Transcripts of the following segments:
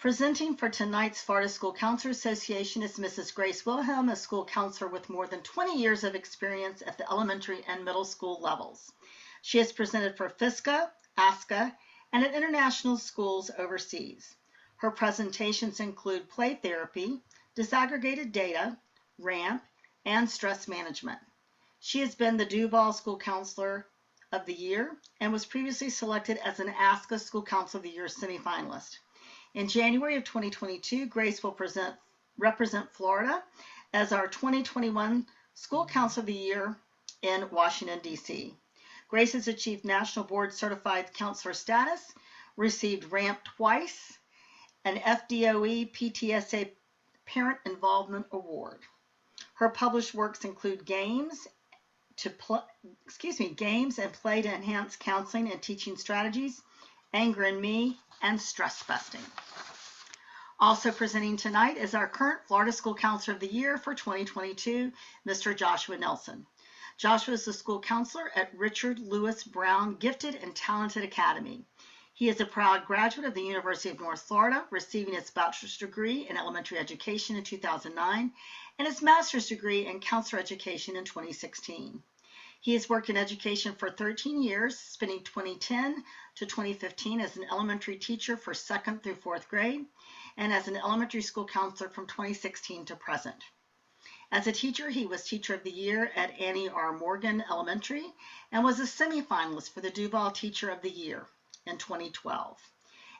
Presenting for tonight's Florida School Counselor Association is Mrs. Grace Wilhelm, a school counselor with more than 20 years of experience at the elementary and middle school levels. She has presented for FSCA, ASCA, and at international schools overseas. Her presentations include play therapy, disaggregated data, RAMP, and stress management. She has been the Duval School Counselor of the Year and was previously selected as an ASCA School Counselor of the Year semifinalist. In January of 2022, Grace will represent Florida as our 2021 School Counselor of the Year in Washington, D.C. Grace has achieved National Board Certified Counselor status, received RAMP twice, an FDOE PTSA Parent Involvement Award. Her published works include games and play to enhance counseling and teaching strategies, Anger in Me, and Stress Busting. Also presenting tonight is our current Florida School Counselor of the Year for 2022, Mr. Joshua Nelson. Joshua is the school counselor at Richard Lewis Brown Gifted and Talented Academy. He is a proud graduate of the University of North Florida, receiving his bachelor's degree in elementary education in 2009 and his master's degree in counselor education in 2016. He has worked in education for 13 years, spending 2010 to 2015 as an elementary teacher for 2nd through 4th grade and as an elementary school counselor from 2016 to present. As a teacher, he was Teacher of the Year at Annie R. Morgan Elementary and was a semifinalist for the Duval Teacher of the Year in 2012.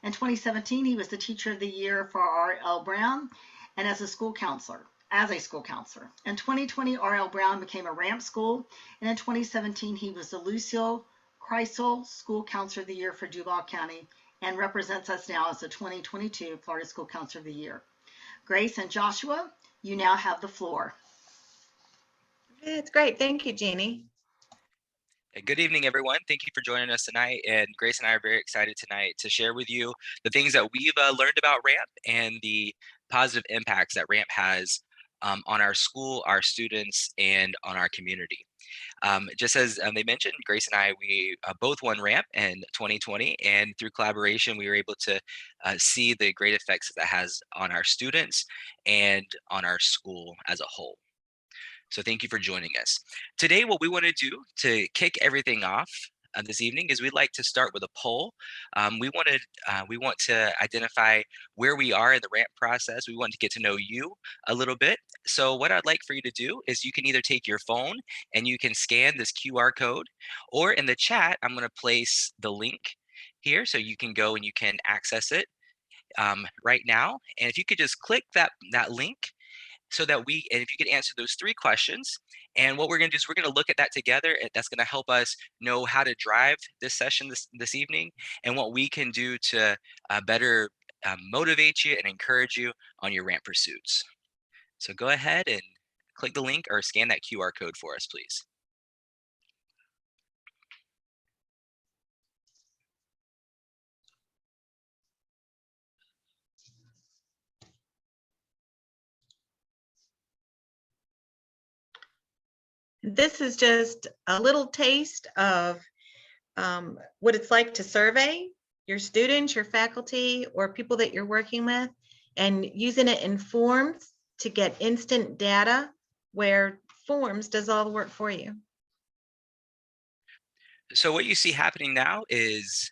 In 2017, he was the Teacher of the Year for R.L. Brown and as a school counselor. In 2020, R.L. Brown became a RAMP school, and in 2017, he was the Lucille Kreisel School Counselor of the Year for Duval County and represents us now as the 2022 Florida School Counselor of the Year. Grace and Joshua, you now have the floor. It's great. Thank you, Jeannie. Good evening, everyone. Thank you for joining us tonight. And Grace and I are very excited tonight to share with you the things that we've learned about RAMP and the positive impacts that RAMP has on our school, our students, and on our community. Just as they mentioned, Grace and I, we both won RAMP in 2020, and through collaboration, we were able to see the great effects that has on our students and on our school as a whole. So thank you for joining us. Today, what we want to do to kick everything off this evening is we'd like to start with a poll. We want to identify where we are in the RAMP process. We want to get to know you a little bit. So what I'd like for you to do is you can either take your phone and you can scan this QR code, or in the chat, I'm going to place the link here so you can go and you can access it right now. And if you could just click that link, so that and if you could answer those 3 questions, and what we're going to do is we're going to look at that together, and that's going to help us know how to drive this session this evening and what we can do to better motivate you and encourage you on your RAMP pursuits. So go ahead and click the link or scan that QR code for us, please. This is just a little taste of what it's like to survey your students, your faculty, or people that you're working with, and using it in Forms to get instant data where Forms does all the work for you. So what you see happening now is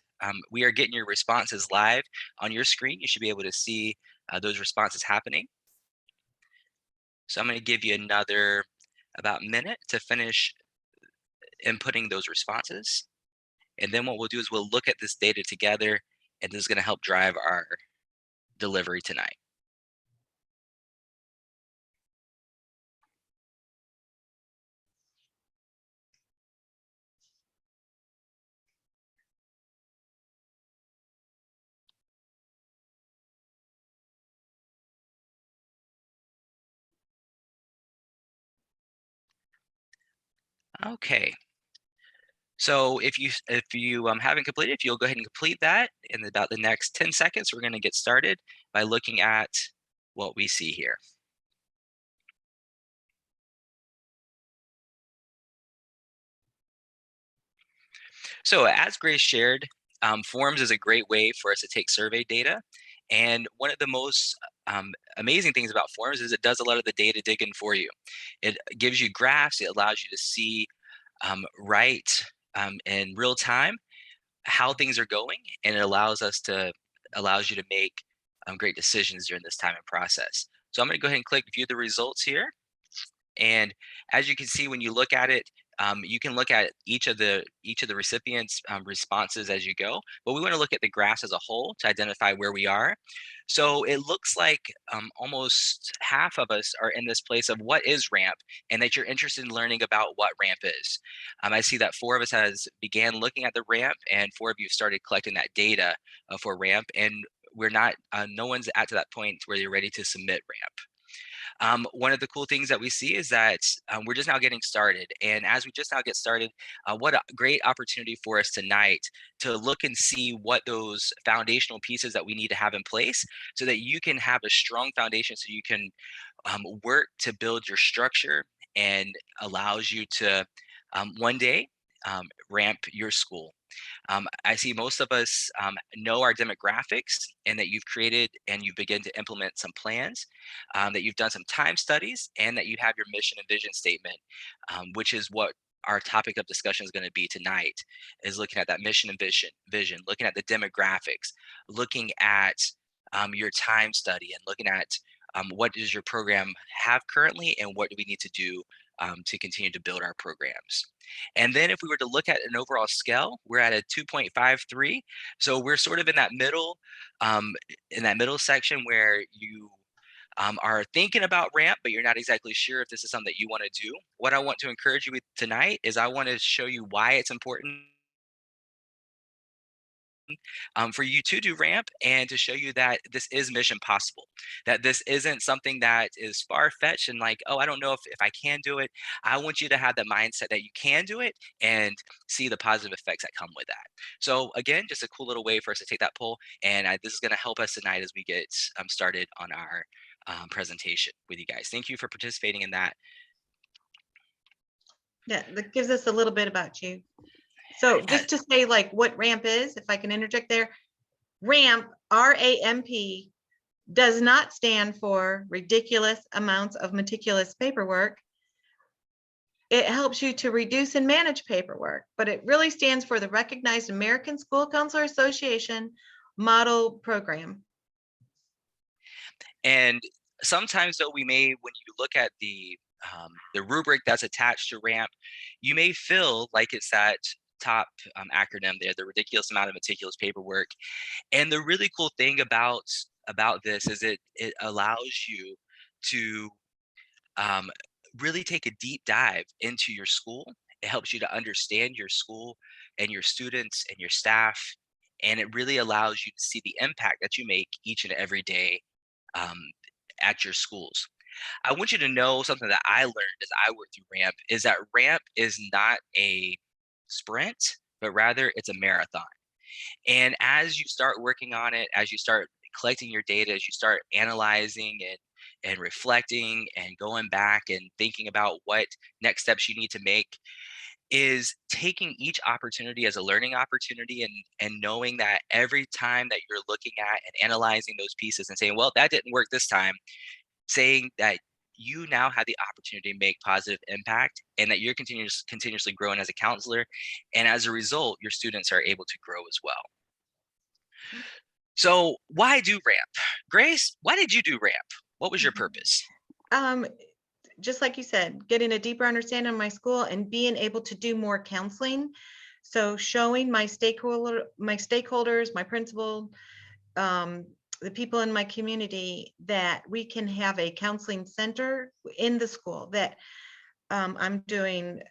we are getting your responses live on your screen. You should be able to see those responses happening. So I'm going to give you another about minute to finish inputting those responses. And then what we'll do is we'll look at this data together, and this is going to help drive our delivery tonight. Okay. So if you haven't completed, if you'll go ahead and complete that in about the next 10 seconds, we're going to get started by looking at what we see here. So as Grace shared, Forms is a great way for us to take survey data And one of the most amazing things about forms is it does a lot of the data digging for you. It gives you graphs. It allows you to see right in real time how things are going, and it allows you to make great decisions during this time and process. So I'm going to go ahead and click view the results here. And as you can see, when you look at it, you can look at each of the recipients' responses as you go, but we want to look at the graphs as a whole to identify where we are. So it looks like almost half of us are in this place of what is RAMP, and that you're interested in learning about what RAMP is. I see that 4 of us has began looking at the RAMP, and 4 of you started collecting that data for RAMP, and we're not, no one's at to that point where you're ready to submit RAMP. One of the cool things that we see is that we're just now getting started. And as we just now get started, what a great opportunity for us tonight to look and see what those foundational pieces that we need to have in place so that you can have a strong foundation, so you can work to build your structure, and allows you to one day ramp your school. I see most of us know our demographics, and that you've created and you begin to implement some plans, that you've done some time studies, and that you have your mission and vision statement, which is what our topic of discussion is going to be tonight, is looking at that mission and vision, looking at the demographics, looking at your time study, and looking at what does your program have currently, and what do we need to do to continue to build our programs. And then if we were to look at an overall scale, we're at a 2.53. So we're sort of um, in that middle section where you are thinking about ramp, but you're not exactly sure if this is something that you want to do. What I want to encourage you with tonight is I want to show you why it's important for you to do ramp, and to show you that this is mission possible, that this isn't something that is far-fetched and like, oh, I don't know if I can do it. I want you to have the mindset that you can do it, and see the positive effects that come with that. So again, just a cool little way for us to take that poll, and this is going to help us tonight as we get started on our presentation with you guys. Thank you for participating in that. Yeah, that gives us a little bit about you. So just to say like what RAMP is, if I can interject there, RAMP, R-A-M-P, does not stand for ridiculous amounts of meticulous paperwork. It helps you to reduce and manage paperwork, but it really stands for the recognized American School Counselor Association model program. And sometimes though, when you look at the rubric that's attached to RAMP, you may feel like it's that top acronym there, the ridiculous amount of meticulous paperwork. And the really cool thing about this is it allows you to really take a deep dive into your school. It helps you to understand your school and your students and your staff, and it really allows you to see the impact that you make each and every day um, at your schools. I want you to know something that I learned as I worked through RAMP is that RAMP is not a sprint, but rather it's a marathon. And as you start working on it, as you start collecting your data, as you start analyzing and reflecting and going back and thinking about what next steps you need to make, is taking each opportunity as a learning opportunity, and knowing that every time that you're looking at and analyzing those pieces and saying, well, that didn't work this time, saying that you now have the opportunity to make positive impact, and that you're continuously growing as a counselor, and as a result your students are able to grow as well. So why do ramp? Grace, why did you do ramp? What was your purpose? Just like you said, getting a deeper understanding of my school and being able to do more counseling. So showing my stakeholders, my principal, the people in my community, that we can have a counseling center in the school, that I'm doing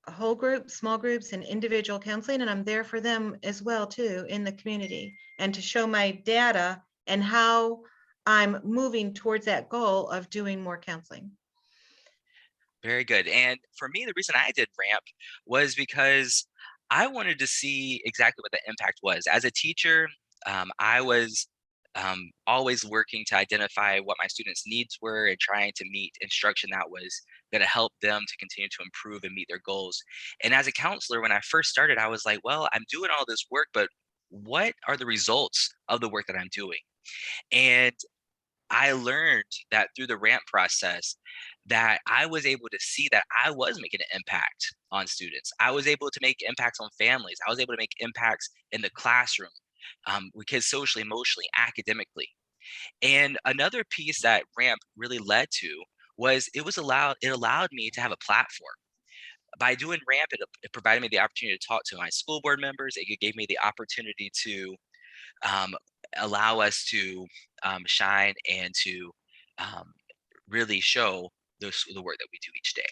whole groups, small groups, and individual counseling, and I'm there for them as well too in the community, and to show my data and how I'm moving towards that goal of doing more counseling. Very good. And for me, the reason I did ramp was because I wanted to see exactly what the impact was. As a teacher, I was always working to identify what my students' needs were, and trying to meet instruction that was going to help them to continue to improve and meet their goals. And as a counselor, when I first started, I was like, well, I'm doing all this work, but what are the results of the work that I'm doing? And I learned that through the ramp process that I was able to see that I was making an impact on students. I was able to make impacts on families. I was able to make impacts in the classroom, with kids socially, emotionally, academically. And another piece that ramp really led to was it allowed me to have a platform. By doing ramp, it provided me the opportunity to talk to my school board members. It gave me the opportunity to um, allow us to shine and to um, really show the work that we do each day.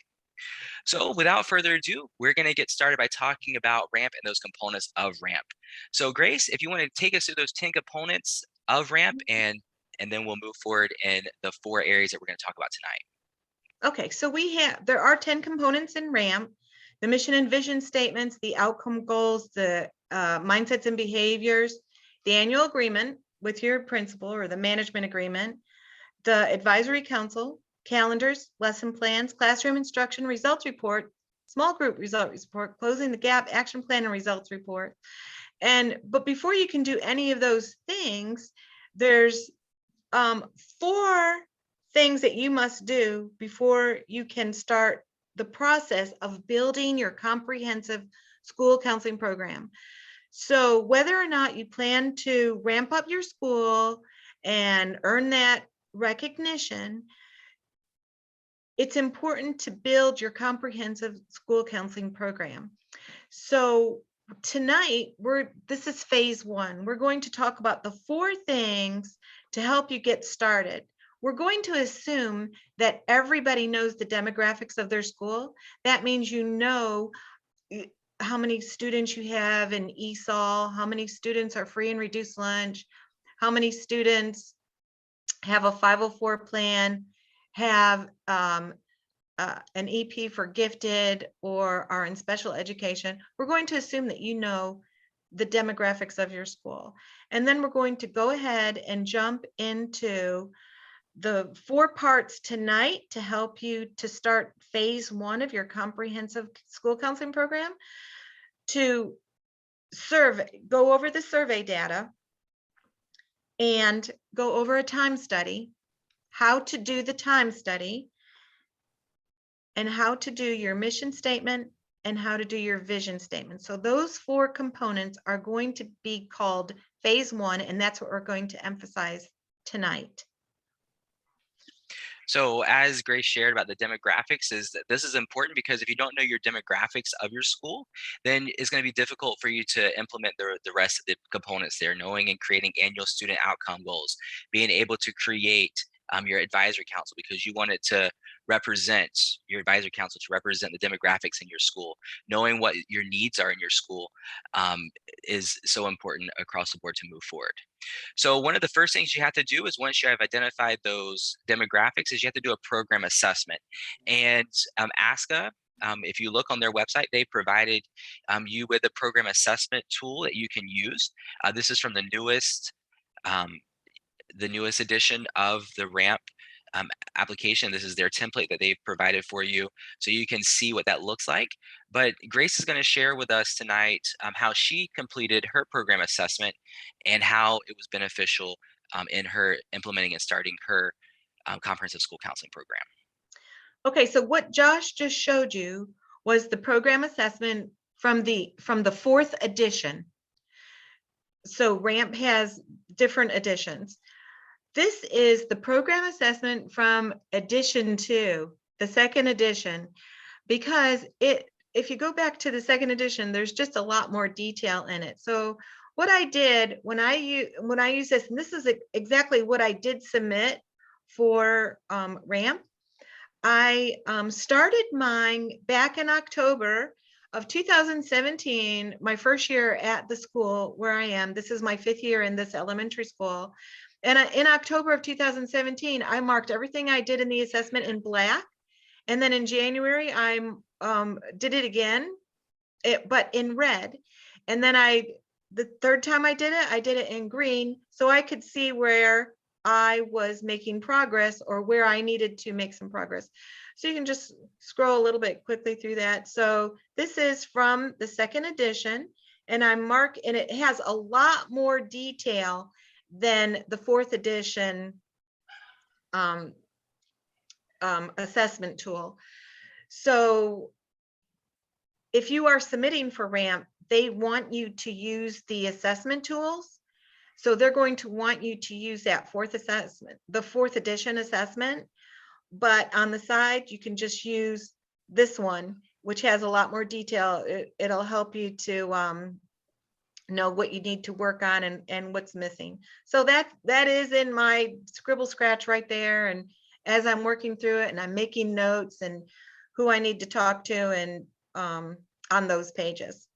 So without further ado, we're going to get started by talking about ramp and those components of ramp. So Grace, if you want to take us through those 10 components of ramp, and then we'll move forward in the 4 areas that we're going to talk about tonight. Okay, so there are 10 components in ramp: the mission and vision statements, the outcome goals, the mindsets and behaviors, the annual agreement with your principal or the management agreement, the advisory council, calendars, lesson plans, classroom instruction, results report, small group results report, closing the gap, action plan and results report. But before you can do any of those things, there's 4 things that you must do before you can start the process of building your comprehensive school counseling program. So whether or not you plan to ramp up your school and earn that recognition, it's important to build your comprehensive school counseling program. So tonight, this is phase 1. We're going to talk about the 4 things to help you get started. We're going to assume that everybody knows the demographics of their school. That means you know how many students you have in ESOL, how many students are free and reduced lunch, how many students have a 504 plan, have an EP for gifted, or are in special education. We're going to assume that you know the demographics of your school. And then we're going to go ahead and jump into the 4 parts tonight to help you to start phase 1 of your comprehensive school counseling program. To go over the survey data and go over a time study, how to do the time study, and how to do your mission statement and how to do your vision statement. So those 4 components are going to be called phase 1, and that's what we're going to emphasize tonight. So as Grace shared about the demographics, is that this is important because if you don't know your demographics of your school, then it's going to be difficult for you to implement the rest of the components there, knowing and creating annual student outcome goals, being able to create your advisory council, because you want it to represent your advisory council to represent the demographics in your school. Knowing what your needs are in your school is so important across the board to move forward. So one of the first things you have to do is, once you have identified those demographics, is you have to do a program assessment. And ASCA, if you look on their website, they provided you with a program assessment tool that you can use. This is from the newest edition of the RAMP application. This is their template that they've provided for you, so you can see what that looks like. But Grace is going to share with us tonight how she completed her program assessment and how it was beneficial in her implementing and starting her comprehensive school counseling program. Okay, so what Josh just showed you was the program assessment from the 4th edition. So RAMP has different editions. This is the program assessment from edition 2, the 2nd edition, because if you go back to the 2nd edition, there's just a lot more detail in it. So what I did when I use this, and this is exactly what I did submit for RAMP, I started mine back in October of 2017, my first year at the school where I am. This is my 5th year in this elementary school. And in October of 2017, I marked everything I did in the assessment in black. And then in January, I did it again, but in red. And then the 3rd time I did it in green, so I could see where I was making progress or where I needed to make some progress. So you can just scroll a little bit quickly through that. So this is from the 2nd edition, and and it has a lot more detail than the fourth edition assessment tool. So if you are submitting for RAMP, they want you to use the assessment tools. So they're going to want you to use that the fourth edition assessment. But on the side, you can just use this one, which has a lot more detail. It'll help you to know what you need to work on and what's missing. So that is in my Scribble Scratch right there. And as I'm working through it and I'm making notes and who I need to talk to and on those pages.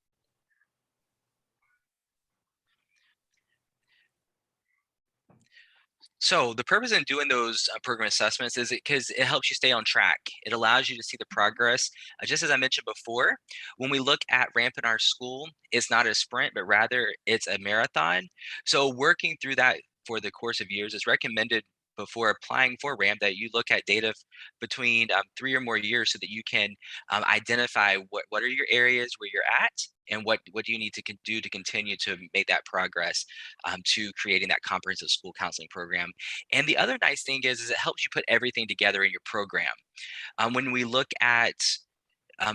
So the purpose in doing those program assessments is because it helps you stay on track. It allows you to see the progress. Just as I mentioned before, when we look at RAMP in our school, it's not a sprint, but rather it's a marathon. So working through that for the course of years is recommended before applying for RAMP, that you look at data between 3 or more years so that you can identify what are your areas where you're at and what do you need to do to continue to make that progress to creating that comprehensive school counseling program. And the other nice thing is it helps you put everything together in your program. When we look at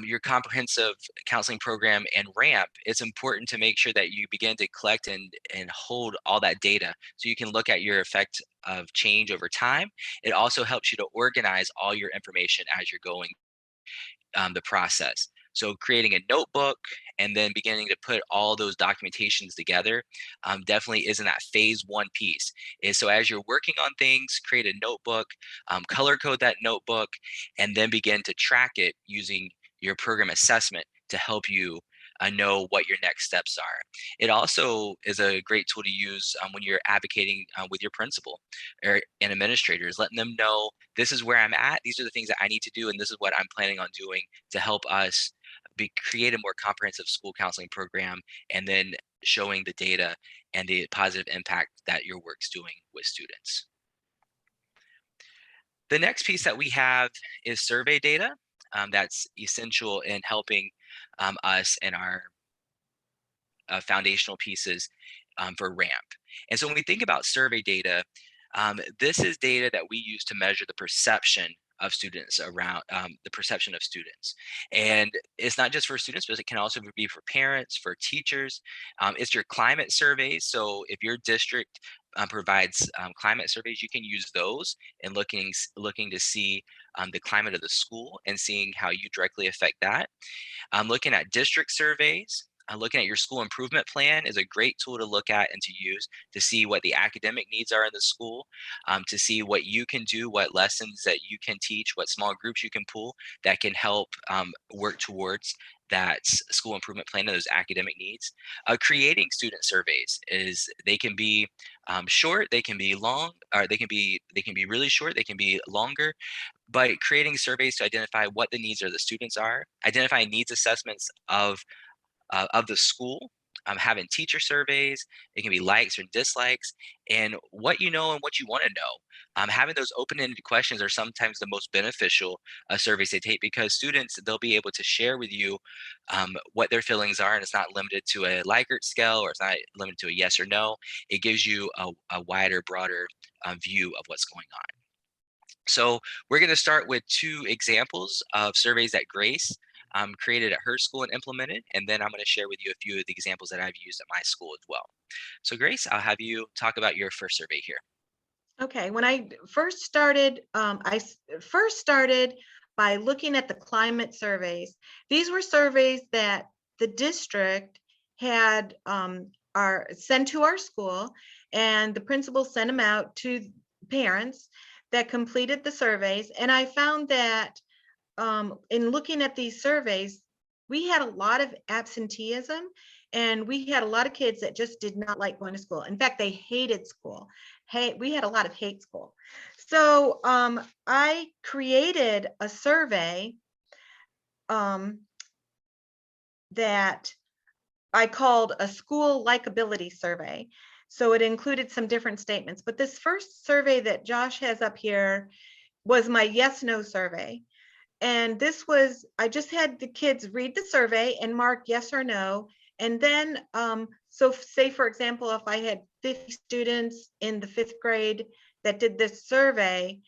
your comprehensive counseling program and RAMP, it's important to make sure that you begin to collect and hold all that data so you can look at your effect of change over time. It also helps you to organize all your information as you're going the process. So creating a notebook and then beginning to put all those documentations together definitely isn't that phase one piece. So as you're working on things, create a notebook, color code that notebook, and then begin to track it using your program assessment to help you know what your next steps are. It also is a great tool to use when you're advocating with your principal and administrators, letting them know this is where I'm at, these are the things that I need to do, and this is what I'm planning on doing to help us create a more comprehensive school counseling program, and then showing the data and the positive impact that your work's doing with students. The next piece that we have is survey data. That's essential in helping us and our foundational pieces for RAMP. And so when we think about survey data, this is data that we use to measure the perception of students around the perception of students. And it's not just for students, but it can also be for parents, for teachers. It's your climate surveys. So if your district provides climate surveys, you can use those and looking to see the climate of the school and seeing how you directly affect that. Looking at district surveys, looking at your school improvement plan is a great tool to look at and to use to see what the academic needs are in the school, to see what you can do, what lessons that you can teach, what small groups you can pull that can help work towards that school improvement plan and those academic needs. Creating student surveys they can be short, they can be long, or they can be really short, they can be longer. But creating surveys to identify what the needs of the students are, identifying needs assessments of the school, having teacher surveys, it can be likes or dislikes, and what you know and what you want to know. Having those open-ended questions are sometimes the most beneficial surveys they take, because students, they'll be able to share with you what their feelings are, and it's not limited to a Likert scale, or it's not limited to a yes or no. It gives you a wider, broader view of what's going on. So we're going to start with 2 examples of surveys that Grace created at her school and implemented, and then I'm going to share with you a few of the examples that I've used at my school as well. So Grace, I'll have you talk about your first survey here. Okay, when I first started, first started by looking at the climate surveys. These were surveys that the district had are sent to our school, and the principal sent them out to parents that completed the surveys. And I found that in looking at these surveys, we had a lot of absenteeism, and we had a lot of kids that just did not like going to school. In fact, they hated school. Hey, we had a lot of hate school. So I created a survey that I called a school likability survey. So it included some different statements. But this first survey that Josh has up here was my yes/no survey. And this was, I just had the kids read the survey and mark yes or no, and then So say, for example, if I had 50 students in the 5th grade that did this survey,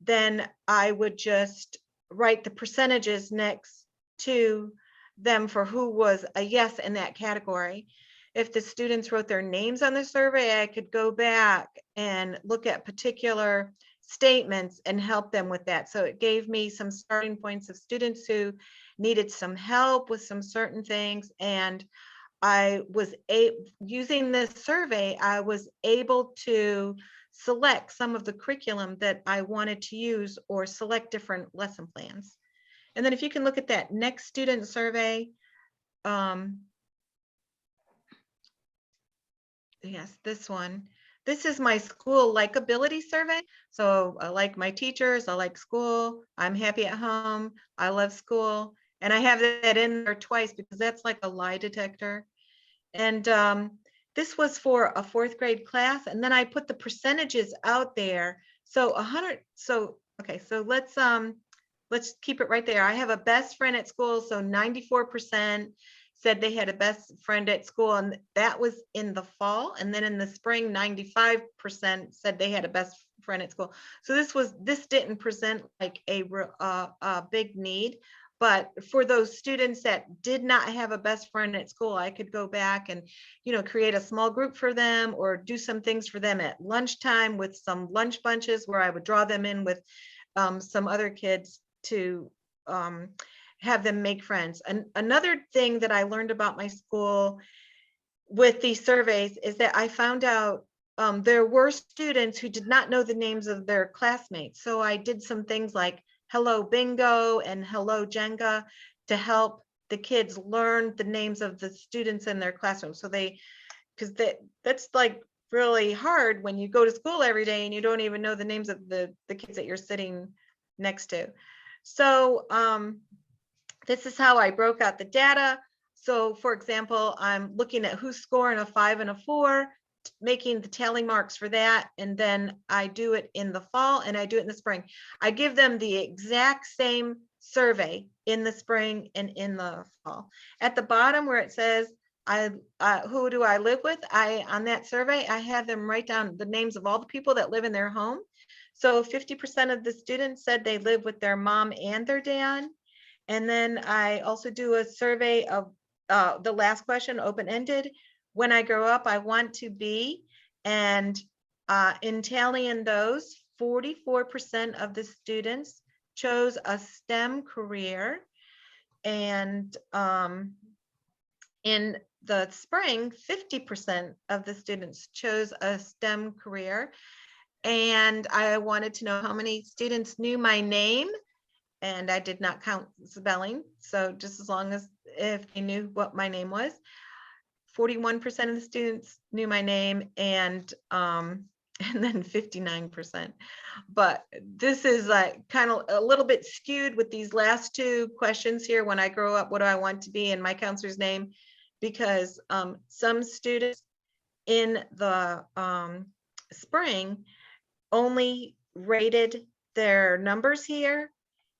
then I would just write the percentages next to them for who was a yes in that category. If the students wrote their names on the survey, I could go back and look at particular statements and help them with that. So it gave me some starting points of students who needed some help with some certain things. And using this survey, I was able to select some of the curriculum that I wanted to use or select different lesson plans. And then if you can look at that next student survey, yes, this one. This is my school likability survey. So I like my teachers, I like school, I'm happy at home, I love school. And I have that in there twice because that's like a lie detector. And this was for a 4th grade class. And then I put the percentages out there. So 100, so, okay, so let's keep it right there. I have a best friend at school. So 94% said they had a best friend at school, and that was in the fall. And then in the spring, 95% said they had a best friend at school. So this didn't present like a big need. But for those students that did not have a best friend at school, I could go back and, create a small group for them or do some things for them at lunchtime with some lunch bunches where I would draw them in with some other kids to have them make friends. And another thing that I learned about my school with these surveys is that I found out there were students who did not know the names of their classmates. So I did some things like Hello Bingo and Hello Jenga to help the kids learn the names of the students in their classroom. So because that's like really hard when you go to school every day and you don't even know the names of the kids that you're sitting next to. So this is how I broke out the data. So for example, I'm looking at who's scoring a 5 and a 4, making the tally marks for that. And then I do it in the fall and I do it in the spring. I give them the exact same survey in the spring and in the fall. At the bottom where it says, who do I live with? On that survey, I have them write down the names of all the people that live in their home. So 50% of the students said they live with their mom and their dad. And then I also do a survey of the last question, open-ended. When I grow up, I want to be, and in tallying those, 44% of the students chose a STEM career. And in the spring, 50% of the students chose a STEM career. And I wanted to know how many students knew my name. And I did not count spelling. So just as long as if they knew what my name was, 41% of the students knew my name, and then 59%. But this is like kind of a little bit skewed with these last two questions here. When I grow up, what do I want to be? And my counselor's name, because some students in the spring only rated their numbers here,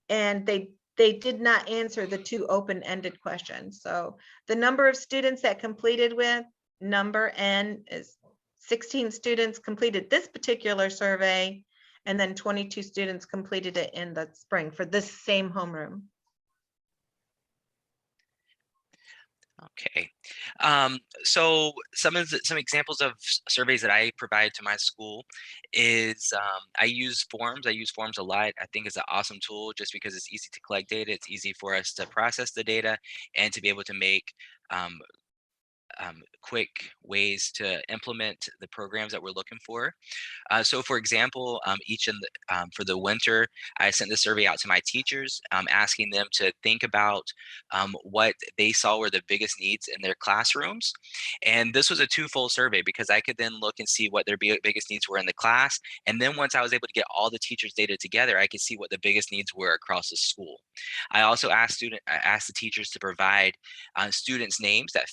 and they did not answer the 2 open-ended questions. So the number of students that completed with number N is 16 students completed this particular survey, and then 22 students completed it in the spring for this same homeroom. Okay, so some examples of surveys that I provide to my school is I use forms. I use forms a lot. I think it's an awesome tool just because it's easy to collect data. It's easy for us to process the data and to be able to make quick ways to implement the programs that we're looking for. So for example, for the winter, I sent the survey out to my teachers, asking them to think about what they saw were the biggest needs in their classrooms. And this was a twofold survey because I could then look and see what their biggest needs were in the class. And then once I was able to get all the teachers' data together, I could see what the biggest needs were across the school. I also asked the teachers to provide students' names that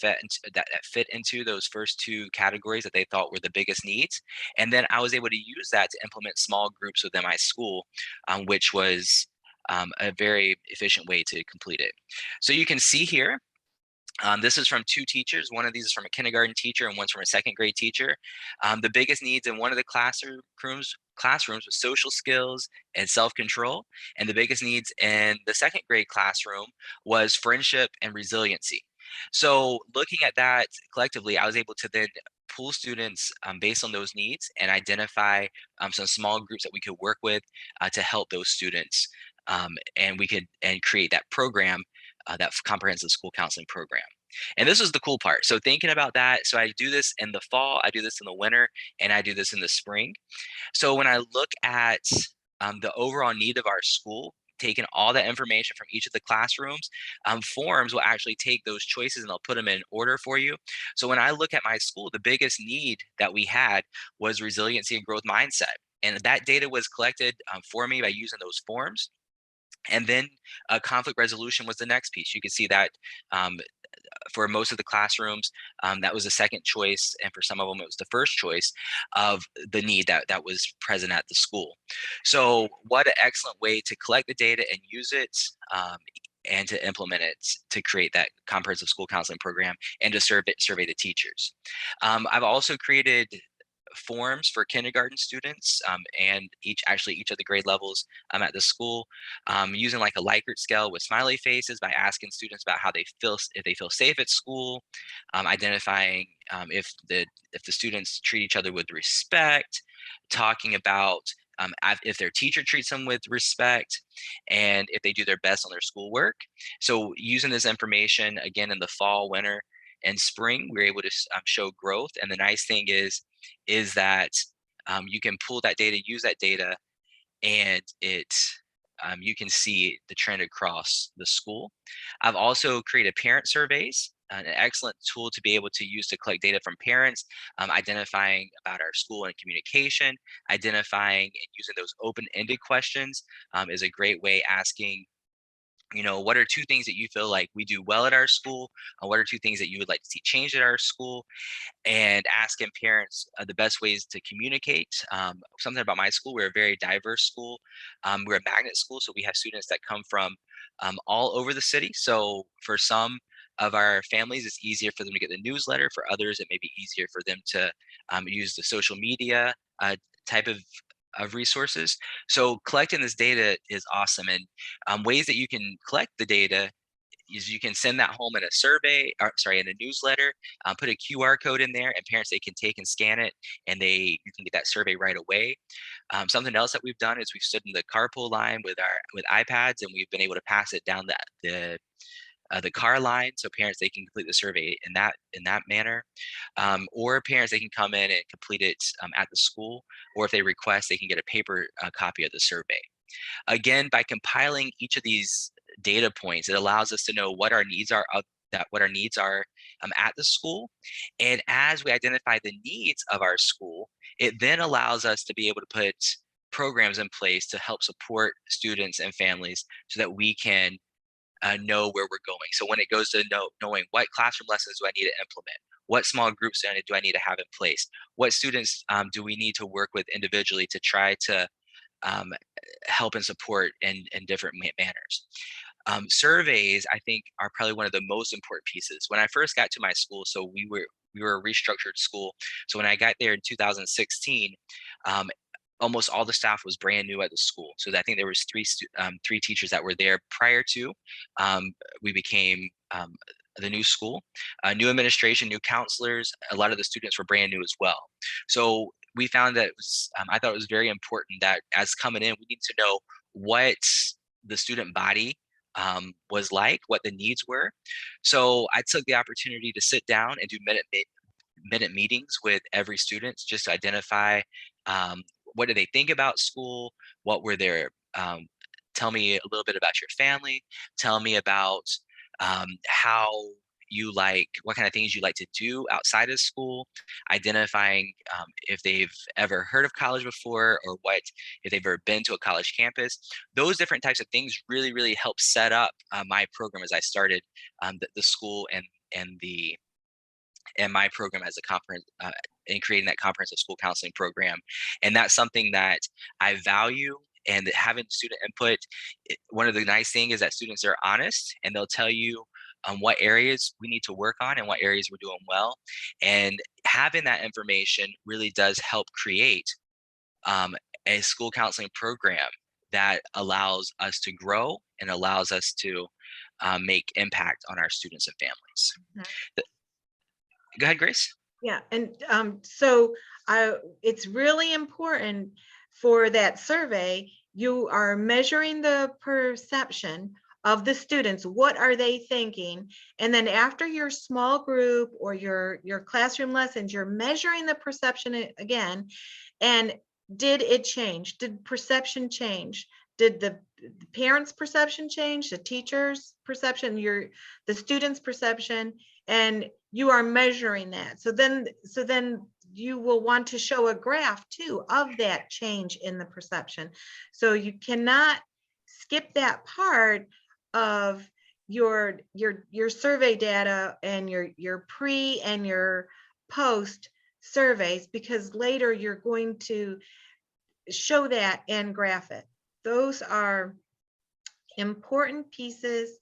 fit into those first 2 categories that they thought were the biggest needs. And then I was able to use that to implement small groups within my school, which was a very efficient way to complete it. So you can see here This is from 2 teachers. One of these is from a kindergarten teacher and one's from a second grade teacher. The biggest needs in one of the classrooms was social skills and self-control, and the biggest needs in the second grade classroom was friendship and resiliency. So looking at that collectively, I was able to then pull students based on those needs and identify some small groups that we could work with to help those students, and we could create that program, that comprehensive school counseling program. And this is the cool part. So thinking about that, so I do this in the fall, I do this in the winter, and I do this in the spring. So when I look at the overall need of our school, taking all that information from each of the classrooms, forms will actually take those choices and they'll put them in order for you. So when I look at my school, the biggest need that we had was resiliency and growth mindset. And that data was collected for me by using those forms. And then conflict resolution was the next piece. You can see that um, for most of the classrooms, that was the second choice, and for some of them, it was the first choice of the need that was present at the school. So, what an excellent way to collect the data and use it, and to implement it to create that comprehensive school counseling program and to survey the teachers. I've also created forms for kindergarten students, and each of the grade levels at the school, using like a Likert scale with smiley faces by asking students about how they feel, if they feel safe at school, identifying if the students treat each other with respect, talking about if their teacher treats them with respect, and if they do their best on their schoolwork. So using this information again in the fall, winter, and spring, we're able to show growth. And the nice thing is that you can pull that data, use that data, and you can see the trend across the school. I've also created parent surveys, an excellent tool to be able to use to collect data from parents, identifying about our school and communication, identifying and using those open-ended questions is a great way, asking, what are 2 things that you feel like we do well at our school? What are 2 things that you would like to see changed at our school? And asking parents the best ways to communicate. Something about my school, we're a very diverse school. We're a magnet school, so we have students that come from all over the city. So for some of our families, it's easier for them to get the newsletter. For others, it may be easier for them to use the social media type of resources. So collecting this data is awesome. And ways that you can collect the data is you can send that home in a survey, or sorry, in a newsletter, put a QR code in there, and parents, they can take and scan it, and you can get that survey right away. Something else that we've done is we've stood in the carpool line with iPads, and we've been able to pass it down the car line, so parents, they can complete the survey in that manner, or parents, they can come in and complete it at the school, or if they request, they can get a paper copy of the survey. Again, by compiling each of these data points, it allows us to know what our needs are at the school. And as we identify the needs of our school, it then allows us to be able to put programs in place to help support students and families so that we can know where we're going. So when it goes to knowing what classroom lessons do I need to implement, what small groups do I need to have in place, what students do we need to work with individually to try to um, help and support in different manners. Surveys, I think, are probably one of the most important pieces. When I first got to my school, so we were a restructured school. So when I got there in 2016, almost all the staff was brand new at the school. So I think there was three teachers that were there prior to we became the new school, new administration, new counselors. A lot of the students were brand new as well. So we found that I thought it was very important that as coming in, we need to know what the student body was like, what the needs were. So I took the opportunity to sit down and do minute meetings with every student just to identify what do they think about school, what were their tell me a little bit about your family, tell me about how you like, what kind of things you like to do outside of school, identifying if they've ever heard of college before, or if they've ever been to a college campus. Those different types of things really, really help set up my program as I started the school and my program as a conference in creating that comprehensive school counseling program. And that's something that I value. And having student input, one of the nice things is that students are honest, and they'll tell you what areas we need to work on and what areas we're doing well. And having that information really does help create um, a school counseling program that allows us to grow and allows us to make impact on our students and families. Mhm. Go ahead, Grace. Yeah, and so it's really important for that survey. You are measuring the perception of the students. What are they thinking? And then after your small group or your classroom lessons, you're measuring the perception again. And did it change? Did perception change? Did the parents' perception change? The teachers' perception? The students' perception? And you are measuring that. So then you will want to show a graph too of that change in the perception. So you cannot skip that part of your survey data and your pre and your post surveys, because later you're going to show that and graph it. Those are important pieces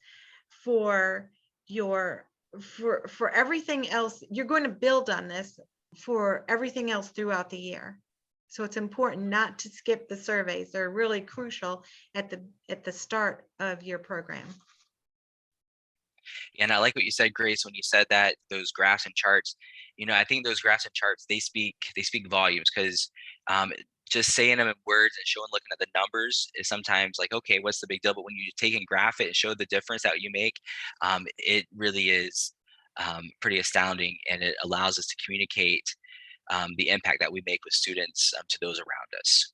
for your for everything else. You're going to build on this for everything else throughout the year. So it's important not to skip the surveys. They're really crucial at the start of your program. And I like what you said, Grace, when you said that those graphs and charts. I think those graphs and charts, they speak volumes, because just saying them in words and showing, looking at the numbers is sometimes like, okay, what's the big deal? But when you take and graph it and show the difference that you make, it really is pretty astounding, and it allows us to communicate the impact that we make with students to those around us.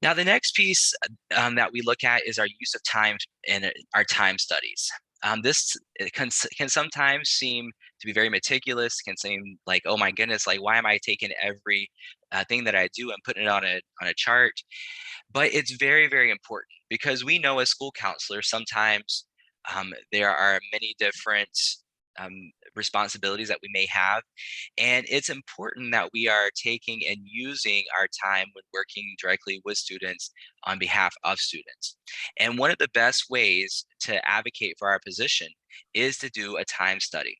Now, the next piece that we look at is our use of time in our time studies. This can sometimes seem to be very meticulous, can seem like, oh my goodness, like why am I taking every thing that I do and putting it on a chart? But it's very, very important, because we know as school counselors, sometimes there are many different responsibilities that we may have. And it's important that we are taking and using our time when working directly with students on behalf of students. And one of the best ways to advocate for our position is to do a time study.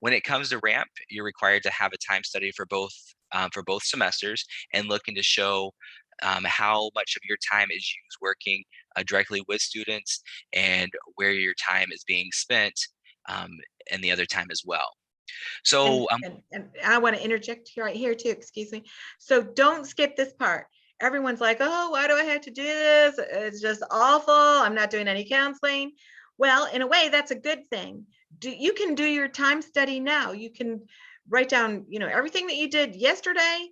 When it comes to RAMP, you're required to have a time study for both semesters, and looking to show how much of your time is used working directly with students, and where your time is being spent and the other time as well. So And I want to interject here, right here too, excuse me. So don't skip this part. Everyone's like, oh, why do I have to do this? It's just awful. I'm not doing any counseling. Well, in a way, that's a good thing. You can do your time study now. You can write down, everything that you did yesterday,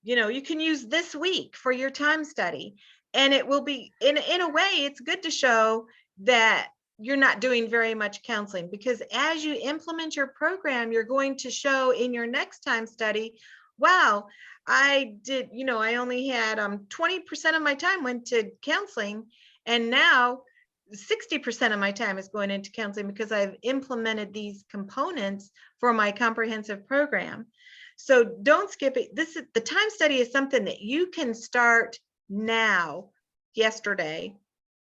you can use this week for your time study. And it will be, in a way, it's good to show that you're not doing very much counseling, because as you implement your program, you're going to show in your next time study, wow, I did, I only had 20% of my time went to counseling, and now 60% of my time is going into counseling because I've implemented these components for my comprehensive program. So don't skip it. The time study is something that you can start now, yesterday,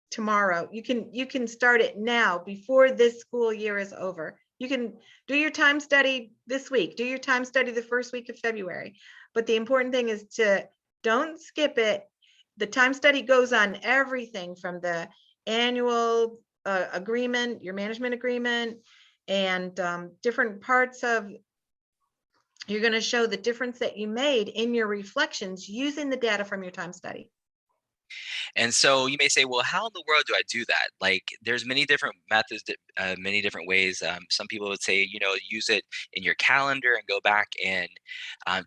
tomorrow. You can start it now before this school year is over. You can do your time study this week, do your time study the first week of February. But the important thing is to don't skip it. The time study goes on everything from the annual agreement, your management agreement, and different parts of, you're going to show the difference that you made in your reflections using the data from your time study. And so you may say, well, how in the world do I do that? Like, there's many different methods, many different ways. Some people would say, use it in your calendar and go back and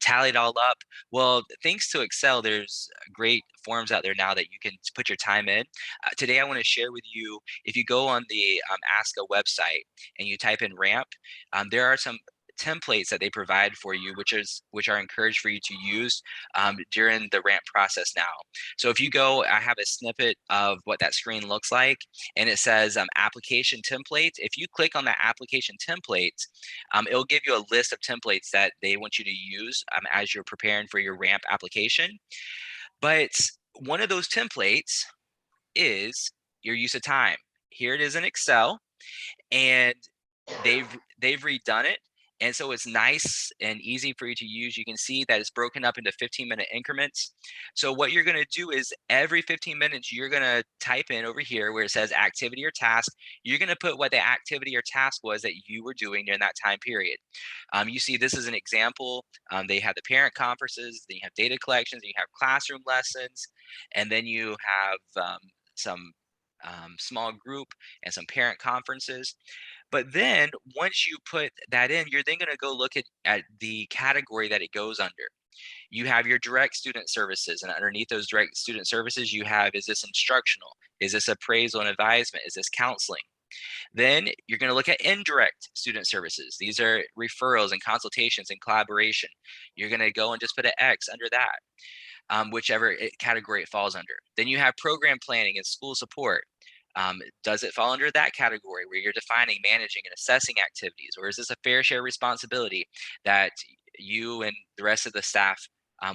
tally it all up. Well, thanks to Excel, there's great forms out there now that you can put your time in. Today, I want to share with you, if you go on the ASCA website and you type in RAMP, there are some templates that they provide for you, which are encouraged for you to use during the RAMP process now. So if you go, I have a snippet of what that screen looks like, and it says application templates. If you click on that application templates, it'll give you a list of templates that they want you to use as you're preparing for your RAMP application. But one of those templates is your use of time. Here it is in Excel. And they've redone it, and so it's nice and easy for you to use. You can see that it's broken up into 15-minute increments. So what you're going to do is every 15 minutes you're going to type in over here where it says activity or task. You're going to put what the activity or task was that you were doing during that time period. You see this is an example. They have the parent conferences, then you have data collections, then you have classroom lessons, and then you have some small group and some parent conferences. But then once you put that in, you're then going to go look at the category that it goes under. You have your direct student services, and underneath those direct student services, you have, is this instructional? Is this appraisal and advisement? Is this counseling? Then you're going to look at indirect student services. These are referrals and consultations and collaboration. You're going to go and just put an X under that, whichever category it falls under. Then you have program planning and school support. Does it fall under that category where you're defining, managing, and assessing activities? Or is this a fair share responsibility that you and the rest of the staff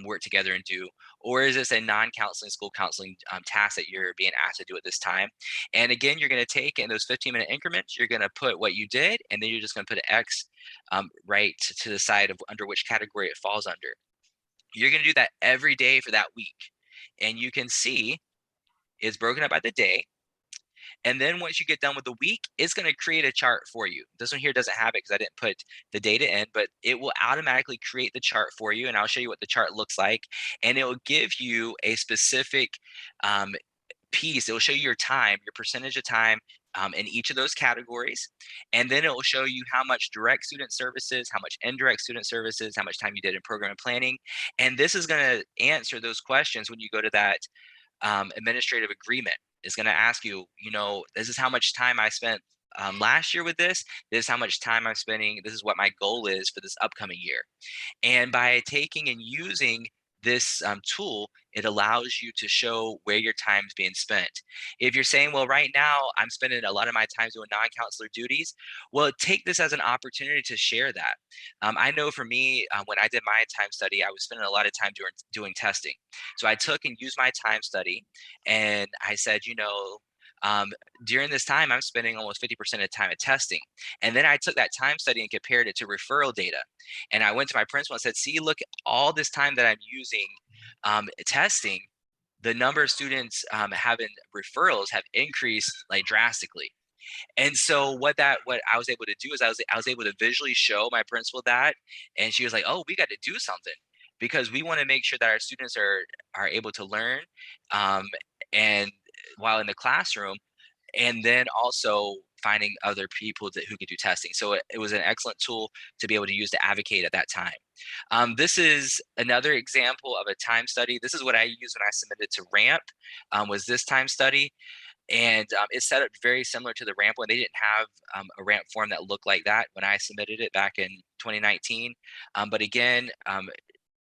work together and do? Or is this a non-counseling school counseling task that you're being asked to do at this time? And again, you're going to take in those 15-minute increments, you're going to put what you did, and then you're just going to put an X right to the side of under which category it falls under. You're going to do that every day for that week. And you can see it's broken up by the day. And then once you get done with the week, it's going to create a chart for you. This one here doesn't have it because I didn't put the data in, but it will automatically create the chart for you. And I'll show you what the chart looks like. And it will give you a specific piece. It will show you your time, your percentage of time in each of those categories. And then it will show you how much direct student services, how much indirect student services, how much time you did in program and planning. And this is going to answer those questions when you go to that administrative agreement. Is going to ask you, this is how much time I spent last year with this. This is how much time I'm spending. This is what my goal is for this upcoming year. And by taking and using this tool, it allows you to show where your time is being spent. If you're saying, well, right now I'm spending a lot of my time doing non-counselor duties, well, take this as an opportunity to share that. I know for me, when I did my time study, I was spending a lot of time doing testing. So I took and used my time study, and I said, during this time, I'm spending almost 50% of the time at testing. And then I took that time study and compared it to referral data. And I went to my principal and said, see, look, all this time that I'm using testing, the number of students having referrals have increased like drastically. And so what I was able to do is I was able to visually show my principal that, and she was like, oh, we got to do something, because we want to make sure that our students are able to learn and while in the classroom, and then also finding other people who could do testing. So it was an excellent tool to be able to use to advocate at that time. This is another example of a time study. This is what I used when I submitted to RAMP, was this time study. And it's set up very similar to the RAMP one. They didn't have a RAMP form that looked like that when I submitted it back in 2019. But again,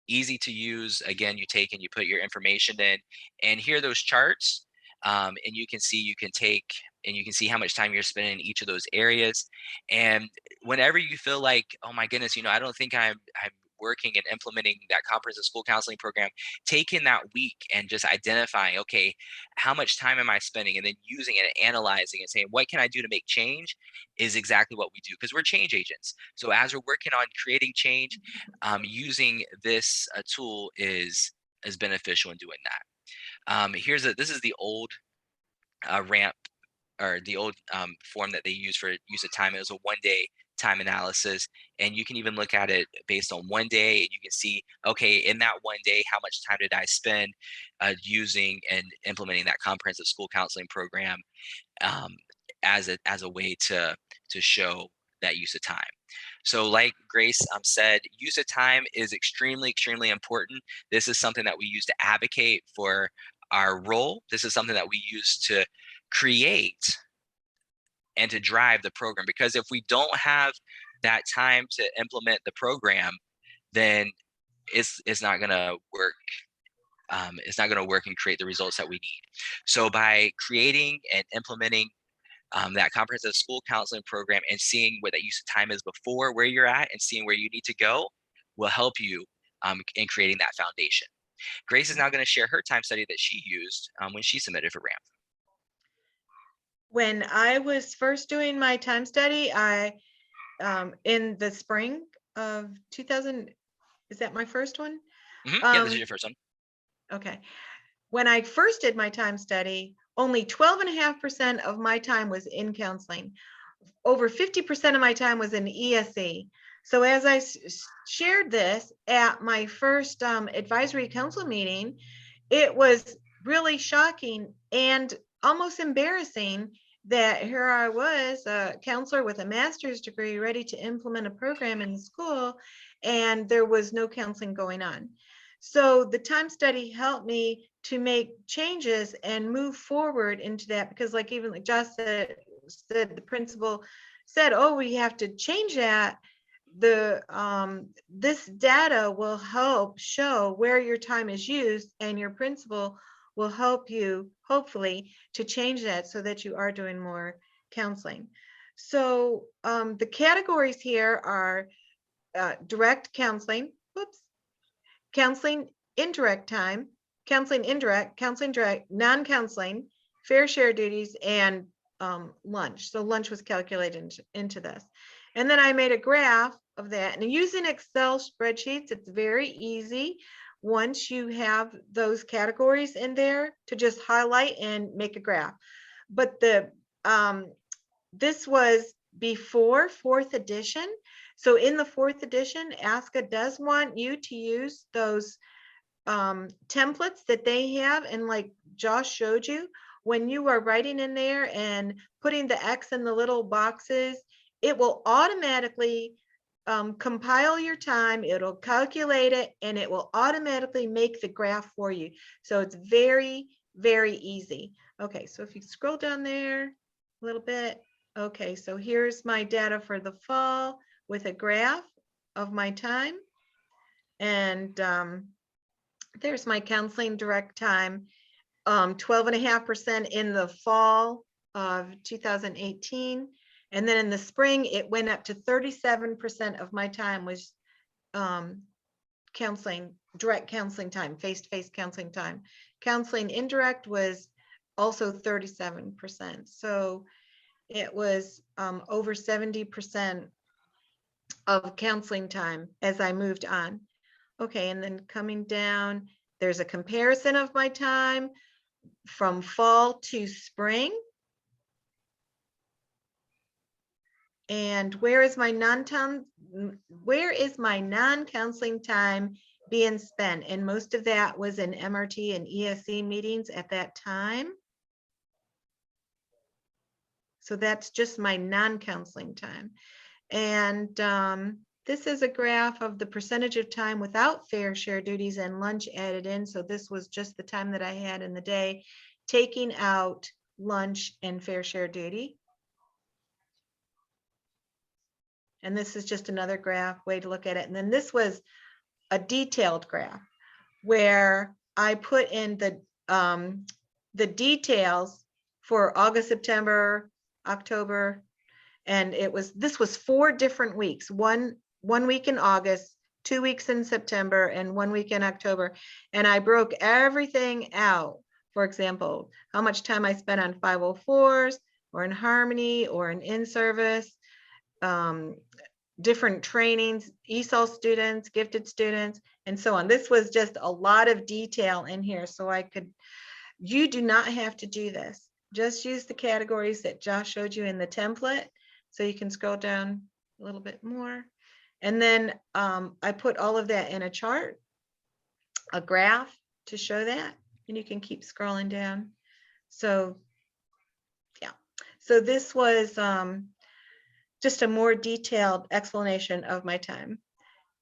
easy to use. Again, you take and you put your information in, and here are those charts. And you can see how much time you're spending in each of those areas. And whenever you feel like, oh my goodness, I don't think I'm working and implementing that comprehensive school counseling program, taking that week and just identifying, okay, how much time am I spending, and then using it and analyzing and saying, what can I do to make change, is exactly what we do, because we're change agents. So as we're working on creating change, using this tool is beneficial in doing that. This is the old RAMP, or the old form that they use for use of time. It was a 1-day time analysis, and you can even look at it based on 1 day, and you can see, okay, in that 1 day, how much time did I spend using and implementing that comprehensive school counseling program as a way to show that use of time. So like Grace said, use of time is extremely, extremely important. This is something that we use to advocate for our role. This is something that we use to create and to drive the program, because if we don't have that time to implement the program, then it's not going to work. It's not going to work and create the results that we need. So by creating and implementing that comprehensive school counseling program and seeing where that use of time is before where you're at and seeing where you need to go will help you in creating that foundation. Grace is now going to share her time study that she used when she submitted for RAMP. When I was first doing my time study, I in the spring of 2000. Is that my first one? Yeah, this is your first one. Okay. When I first did my time study, only 12.5% of my time was in counseling. Over 50% of my time was in ESE. So as I shared this at my first advisory council meeting, it was really shocking and almost embarrassing that here I was, a counselor with a master's degree, ready to implement a program in the school, and there was no counseling going on. So the time study helped me to make changes and move forward into that, because like even like Josh said, the principal said, oh, we have to change that. The this data will help show where your time is used, and your principal will help you hopefully to change that so that you are doing more counseling. So the categories here are direct counseling, counseling indirect time, counseling indirect, counseling direct, non-counseling, fair share duties, and lunch. So lunch was calculated into this. And then I made a graph of that. And using Excel spreadsheets, it's very easy once you have those categories in there to just highlight and make a graph. But the this was before 4th edition. So in the 4th edition, ASCA does want you to use those templates that they have. And like Josh showed you, when you are writing in there and putting the X in the little boxes, it will automatically compile your time, it'll calculate it, and it will automatically make the graph for you. So it's very, very easy. Okay, so if you scroll down there a little bit, okay, so here's my data for the fall with a graph of my time. And there's my counseling direct time, 12.5% in the fall of 2018. And then in the spring, it went up to 37% of my time was counseling, direct counseling time, face-to-face counseling time. Counseling indirect was also 37%. So it was over 70% of counseling time as I moved on. Okay, and then coming down, there's a comparison of my time from fall to spring. And where is my non-counseling time being spent? And most of that was in MRT and ESE meetings at that time. So that's just my non-counseling time. And this is a graph of the percentage of time without fair share duties and lunch added in. So this was just the time that I had in the day, taking out lunch and fair share duty. And this is just another graph, way to look at it. And then this was a detailed graph where I put in the details for August, September, October, and this was 4 different weeks, one week in August, 2 weeks in September, and 1 week in October. And I broke everything out. For example, how much time I spent on 504s or in Harmony or in service, different trainings, ESOL students, gifted students, and so on. This was just a lot of detail in here. So you do not have to do this. Just use the categories that Josh showed you in the template. So you can scroll down a little bit more. And then I put all of that in a chart, a graph to show that, and you can keep scrolling down. So yeah, so this was just a more detailed explanation of my time.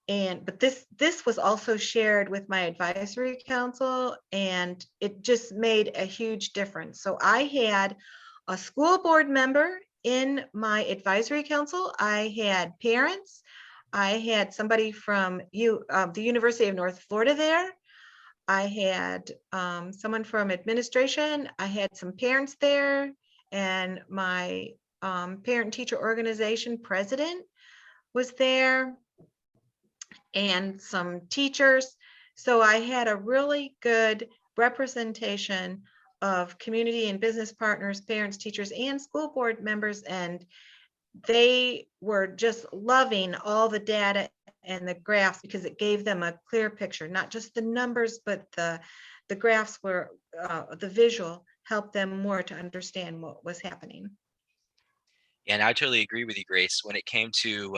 But this was also shared with my advisory council, and it just made a huge difference. So I had a school board member in my advisory council. I had parents. I had somebody from the University of North Florida there. I had someone from administration. I had some parents there, and my parent teacher organization president was there, and some teachers. So I had a really good representation of community and business partners, parents, teachers, and school board members. And they were just loving all the data and the graphs because it gave them a clear picture, not just the numbers, but the graphs were, the visual helped them more to understand what was happening. And I totally agree with you, Grace. When it came to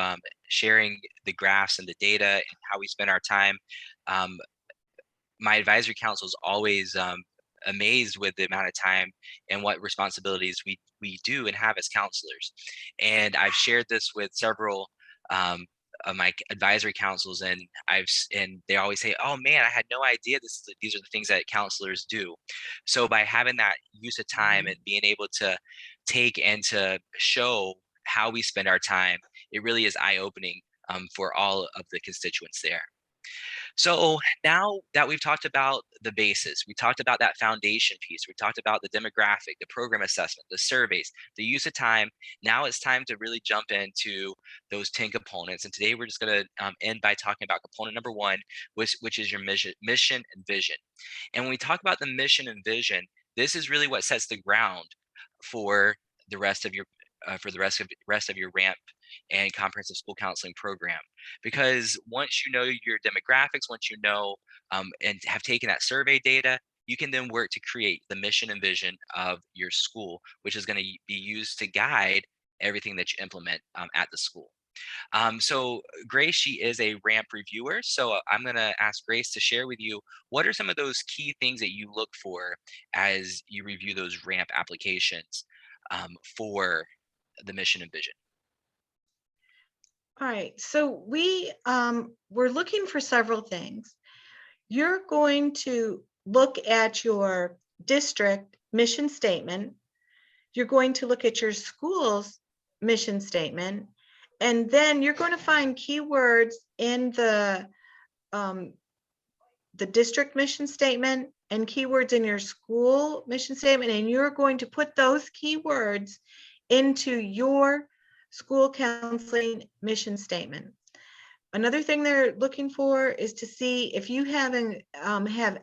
sharing the graphs and the data and how we spend our time, um, my advisory council is always amazed with the amount of time and what responsibilities we do and have as counselors. And I've shared this with several of my advisory councils, and and they always say, "Oh man, I had no idea these are the things that counselors do." So by having that use of time and being able to take and to show how we spend our time, it really is eye-opening for all of the constituents there. So now that we've talked about the basis, we talked about that foundation piece, we talked about the demographic, the program assessment, the surveys, the use of time. Now it's time to really jump into those 10 components. And today we're just going to end by talking about component number one, which is your mission and vision. And when we talk about the mission and vision, this is really what sets the ground for the rest of your rest of your ramp and comprehensive school counseling program, because once you know your demographics, once you know and have taken that survey data, you can then work to create the mission and vision of your school, which is going to be used to guide everything that you implement at the school. So Grace, she is a ramp reviewer, so I'm going to ask Grace to share with you what are some of those key things that you look for as you review those ramp applications for the mission and vision. All right, so we're looking for several things. You're going to look at your district mission statement. You're going to look at your school's mission statement, and then you're going to find keywords in the district mission statement and keywords in your school mission statement, and you're going to put those keywords into your school counseling mission statement. Another thing they're looking for is to see if you have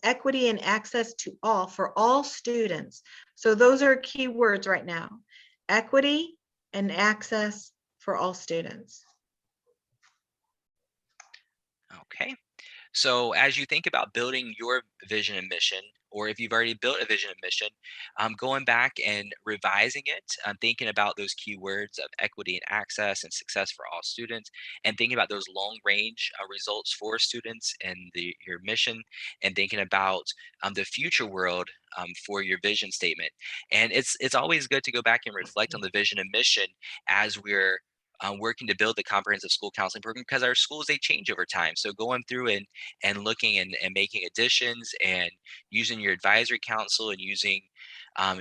equity and access to all for all students. So those are keywords right now: equity and access for all students. Okay. So as you think about building your vision and mission, or if you've already built a vision and mission, going back and revising it, thinking about those keywords of equity and access and success for all students, and thinking about those long range results for students and your mission, and thinking about the future world for your vision statement. And it's always good to go back and reflect on the vision and mission as we're working to build the comprehensive school counseling program, because our schools, they change over time. So going through and looking and making additions and using your advisory council and using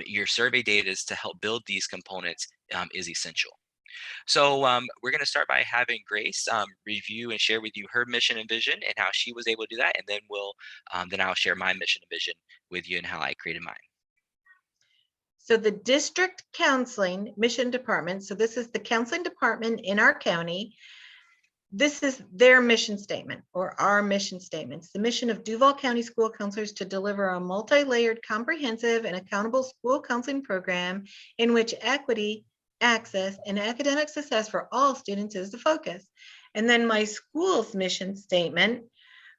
your survey data to help build these components is essential. So we're going to start by having Grace review and share with you her mission and vision and how she was able to do that, and then then I'll share my mission and vision with you and how I created mine. So the district counseling mission department, so this is the counseling department in our county. This is their mission statement, or our mission statements. The mission of Duval County School Counselors to deliver a multi-layered, comprehensive, and accountable school counseling program in which equity, access, and academic success for all students is the focus. And then my school's mission statement,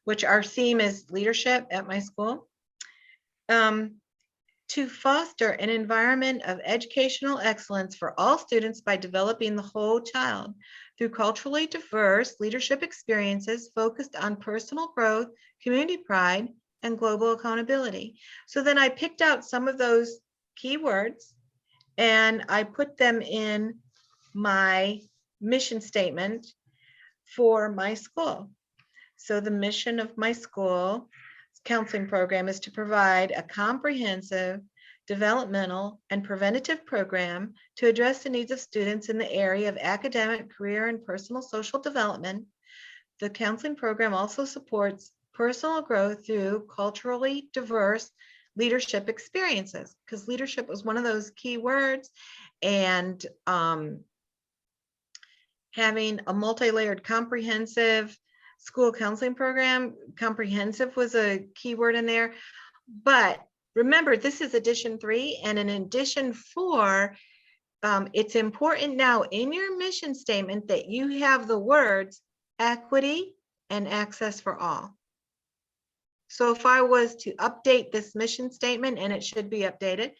which our theme is leadership at my school. To foster an environment of educational excellence for all students by developing the whole child through culturally diverse leadership experiences focused on personal growth, community pride, and global accountability. So then I picked out some of those keywords and I put them in my mission statement for my school. So the mission of my school counseling program is to provide a comprehensive developmental and preventative program to address the needs of students in the area of academic, career, and personal social development. The counseling program also supports personal growth through culturally diverse leadership experiences, because leadership was one of those key words, and having a multi-layered comprehensive school counseling program. Comprehensive was a keyword in there. But remember, this is edition 3, and in edition 4, it's important now in your mission statement that you have the words equity and access for all. So if I was to update this mission statement, and it should be updated,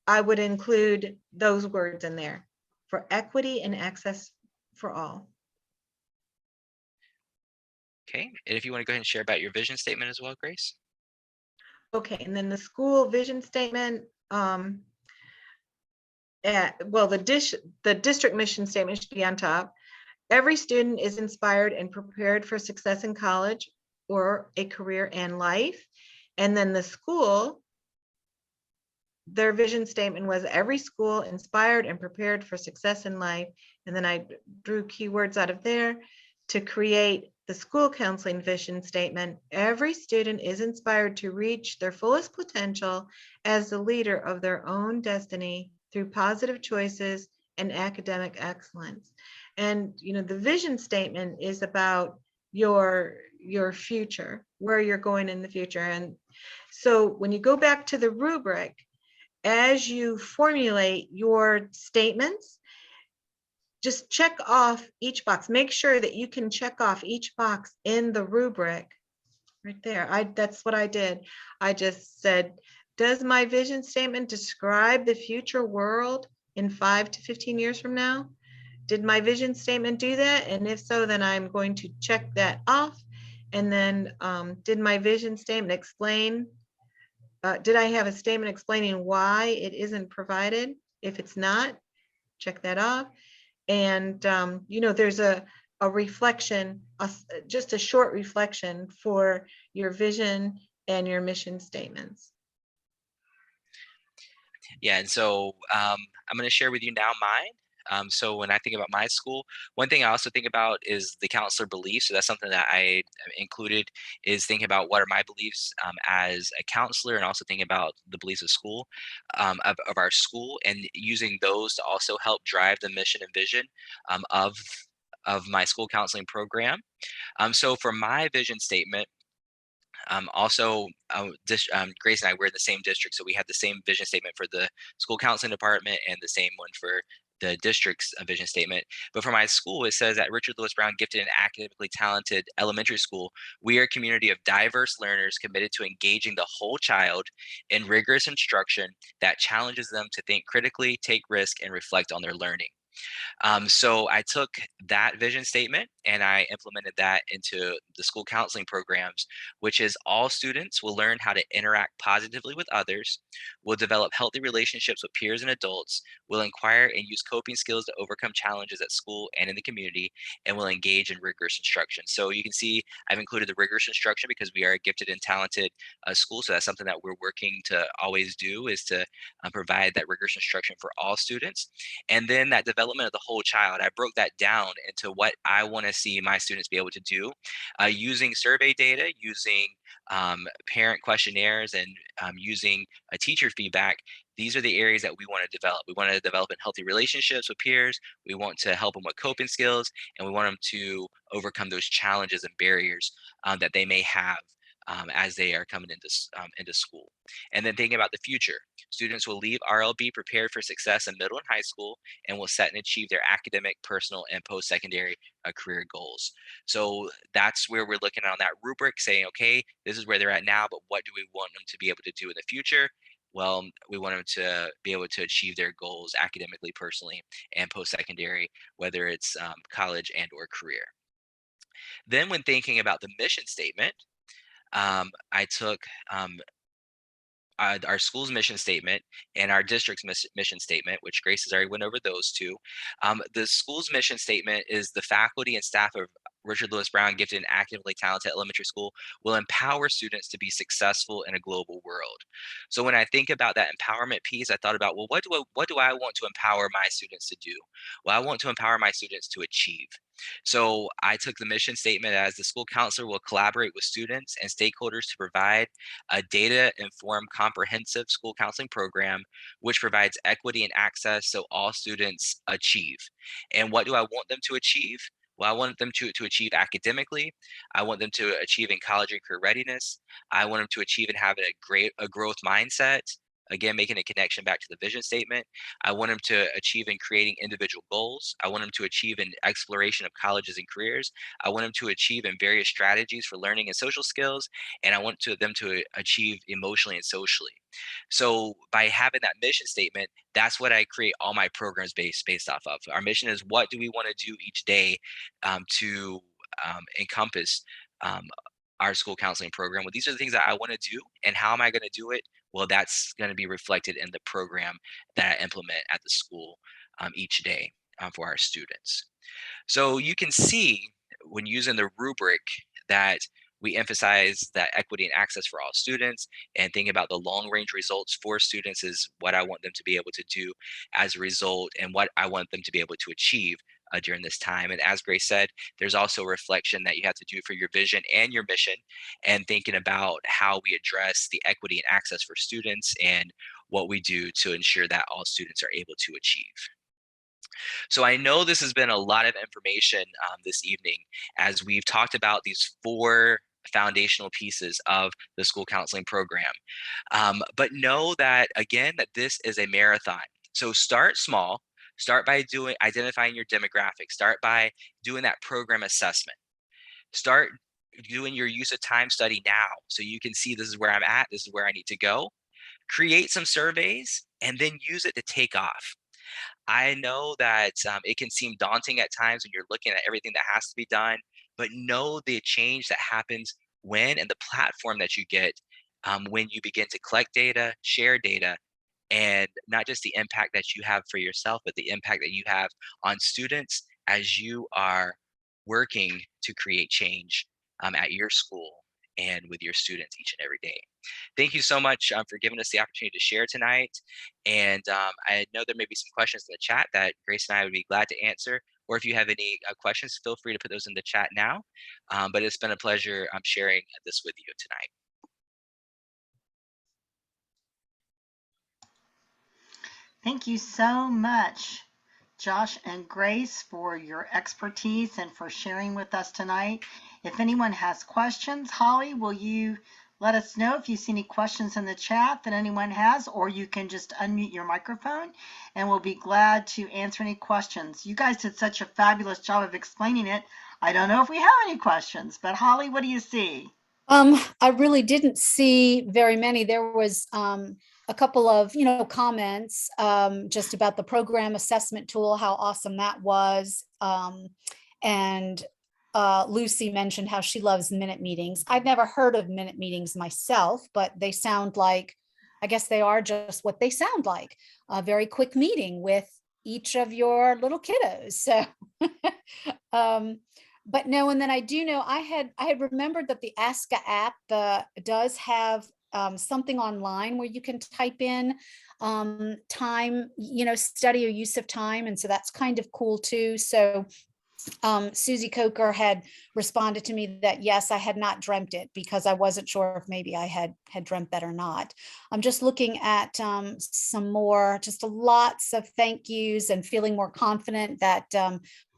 I would include those words in there for equity and access for all. Okay, and if you want to go ahead and share about your vision statement as well, Grace. Okay, and then the school vision statement, well, the district mission statement should be on top. Every student is inspired and prepared for success in college or a career and life. And then the school, their vision statement was every school inspired and prepared for success in life. And then I drew keywords out of there to create the school counseling vision statement. Every student is inspired to reach their fullest potential as the leader of their own destiny through positive choices and academic excellence. And the vision statement is about your future, where you're going in the future. And so when you go back to the rubric, as you formulate your statements, just check off each box. Make sure that you can check off each box in the rubric right there. That's what I did. I just said, does my vision statement describe the future world in 5 to 15 years from now? Did my vision statement do that? And if so, then I'm going to check that off. And then did my vision statement explain, did I have a statement explaining why it isn't provided? If it's not, check that off. And there's a reflection, just a short reflection for your vision and your mission statements. Yeah, and so I'm going to share with you now mine. So when I think about my school, one thing I also think about is the counselor beliefs. So that's something that I included, is thinking about what are my beliefs as a counselor, and also thinking about the beliefs of school, of our school, and using those to also help drive the mission and vision of my school counseling program. So for my vision statement, Grace and I, we're in the same district, so we had the same vision statement for the school counseling department and the same one for the district's vision statement. But for my school, it says at Richard Lewis Brown Gifted and Academically Talented Elementary School, we are a community of diverse learners committed to engaging the whole child in rigorous instruction that challenges them to think critically, take risk, and reflect on their learning. So I took that vision statement and I implemented that into the school counseling programs, which is all students will learn how to interact positively with others, will develop healthy relationships with peers and adults, will inquire and use coping skills to overcome challenges at school and in the community, and will engage in rigorous instruction. So you can see I've included the rigorous instruction because we are a gifted and talented school. So that's something that we're working to always do, is to provide that rigorous instruction for all students. And then that development of the whole child, I broke that down into what I want to see my students be able to do using survey data, using parent questionnaires, and using a teacher feedback. These are the areas that we want to develop. We want to develop in healthy relationships with peers. We want to help them with coping skills, and we want them to overcome those challenges and barriers that they may have as they are coming into school. And then thinking about the future, students will leave RLB prepared for success in middle and high school, and will set and achieve their academic, personal, and post-secondary career goals. So that's where we're looking at on that rubric, saying, okay, this is where they're at now, but what do we want them to be able to do in the future? Well, we want them to be able to achieve their goals academically, personally, and post-secondary, whether it's college and or career. Then when thinking about the mission statement, I took our school's mission statement and our district's mission statement, which Grace has already went over those two. The school's mission statement is the faculty and staff of Richard Lewis Brown Gifted and Academically Talented Elementary School will empower students to be successful in a global world. So when I think about that empowerment piece, I thought about, well, what do I want to empower my students to do? Well, I want to empower my students to achieve. So I took the mission statement as the school counselor will collaborate with students and stakeholders to provide a data-informed comprehensive school counseling program, which provides equity and access so all students achieve. And what do I want them to achieve? Well, I want them to achieve academically. I want them to achieve in college and career readiness. I want them to achieve and have a growth mindset, again, making a connection back to the vision statement. I want them to achieve in creating individual goals. I want them to achieve in exploration of colleges and careers. I want them to achieve in various strategies for learning and social skills. And I want them to achieve emotionally and socially. So by having that mission statement, that's what I create all my programs based off of. Our mission is, what do we want to do each day to encompass um, our school counseling program? Well, these are the things that I want to do, and how am I going to do it? Well, that's going to be reflected in the program that I implement at the school each day for our students. So you can see, when using the rubric, that we emphasize that equity and access for all students, and thinking about the long range results for students is what I want them to be able to do as a result, and what I want them to be able to achieve during this time. And as Grace said, there's also reflection that you have to do for your vision and your mission, and thinking about how we address the equity and access for students, and what we do to ensure that all students are able to achieve. So I know this has been a lot of information this evening, as we've talked about these 4 foundational pieces of the school counseling program. But know that, again, that this is a marathon. So start small. Start by identifying your demographics. Start by doing that program assessment. Start doing your use of time study now, so you can see, this is where I'm at, this is where I need to go. Create some surveys, and then use it to take off. I know that it can seem daunting at times when you're looking at everything that has to be done, but know the change that happens when, and the platform that you get when you begin to collect data, share data, and not just the impact that you have for yourself, but the impact that you have on students as you are working to create change at your school and with your students each and every day. Thank you so much for giving us the opportunity to share tonight. And I know there may be some questions in the chat that Grace and I would be glad to answer. Or if you have any questions, feel free to put those in the chat now. But it's been a pleasure sharing this with you tonight. Thank you so much, Josh and Grace, for your expertise and for sharing with us tonight. If anyone has questions, Holly, will you let us know if you see any questions in the chat that anyone has, or you can just unmute your microphone and we'll be glad to answer any questions. You guys did such a fabulous job of explaining it. I don't know if we have any questions, but Holly, what do you see? I really didn't see very many. There was a couple of, comments just about the program assessment tool, how awesome that was. And Lucy mentioned how she loves minute meetings. I've never heard of minute meetings myself, but they sound like, I guess they are just what they sound like, a very quick meeting with each of your little kiddos. So but no, and then I do know I had remembered that the ASCA app does have something online where you can type in time, study or use of time. And so that's kind of cool too. So Susie Coker had responded to me that, yes, I had not dreamt it, because I wasn't sure if maybe I had dreamt that or not. I'm just looking at some more, just lots of thank yous and feeling more confident that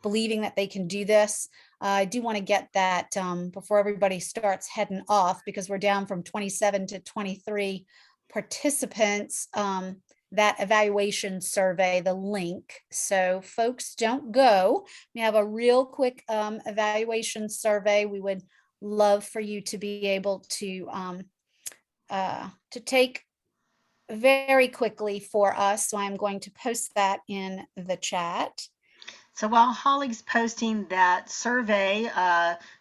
believing that they can do this. I do want to get that before everybody starts heading off, because we're down from 27 to 23 participants. That evaluation survey, the link. So folks, don't go. We have a real quick evaluation survey. We would love for you to be able to take very quickly for us. So I'm going to post that in the chat. So while Holly's posting that survey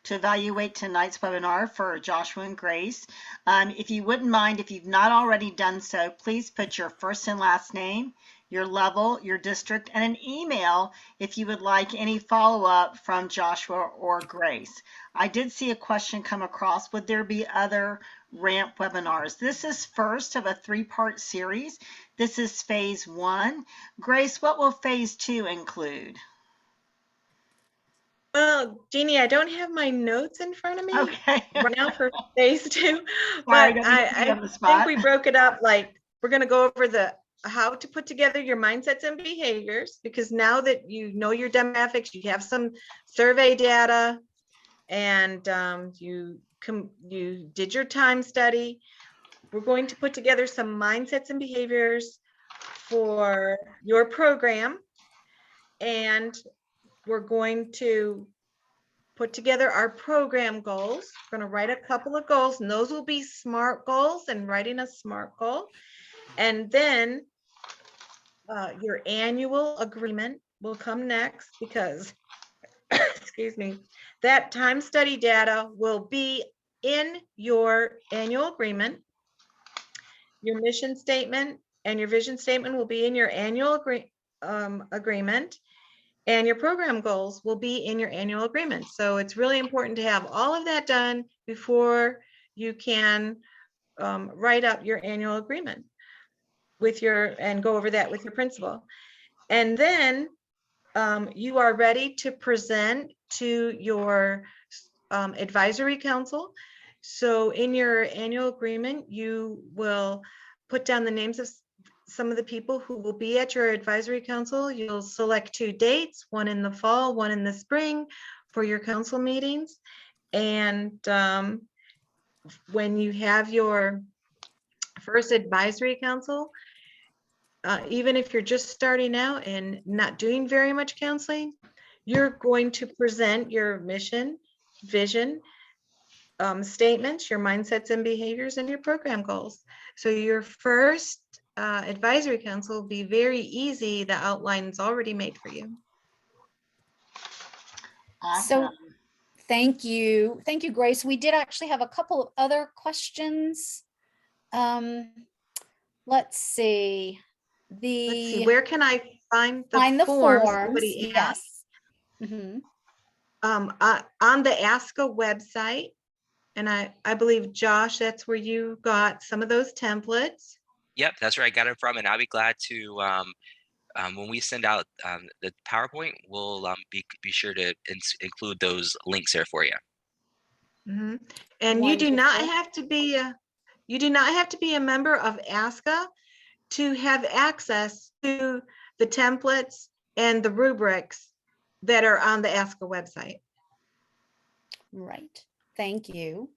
to evaluate tonight's webinar for Joshua and Grace, if you wouldn't mind, if you've not already done so, please put your first and last name, your level, your district, and an email if you would like any follow-up from Joshua or Grace. I did see a question come across. Would there be other RAMP webinars? This is first of a 3-part series. This is phase 1. Grace, what will phase 2 include? Well, Jeannie, I don't have my notes in front of me Okay. right now for phase 2, Sorry, but don't mean to put you on I the think spot. we broke it up. Like, we're going to go over how to put together your mindsets and behaviors, because now that you know your demographics, you have some survey data, and you did your time study. we're going to put together some mindsets and behaviors for your program. And we're going to put together our program goals. We're going to write a couple of goals, and those will be SMART goals, and writing a SMART goal. And then your annual agreement will come next, because excuse me, that time study data will be in your annual agreement. Your mission statement and your vision statement will be in your annual agreement, and your program goals will be in your annual agreement. So it's really important to have all of that done before you can write up your annual agreement and go over that with your principal. And then you are ready to present to your advisory council. So in your annual agreement, you will put down the names of some of the people who will be at your advisory council. You'll select 2 dates, one in the fall, one in the spring, for your council meetings. And when you have your first advisory council, even if you're just starting out and not doing very much counseling, you're going to present your mission, vision, statements, your mindsets and behaviors, and your program goals. So your first advisory council will be very easy. The outline's already made for you. Awesome. So thank you. Thank you, Grace. We did actually have a couple of other questions. Let's see. Let's see, where can I find the Find the forms? forms, Somebody asked. yes. Mhm. On the ASCA website, and I believe, Josh, that's where you got some of those templates. Yep, that's where I got it from, and I'll be glad to when we send out the PowerPoint, we'll be sure to include those links there for you. Mm-hmm. And you do not Wonderful. have to be a member of ASCA to have access to the templates and the rubrics that are on the ASCA website. Right. Thank you.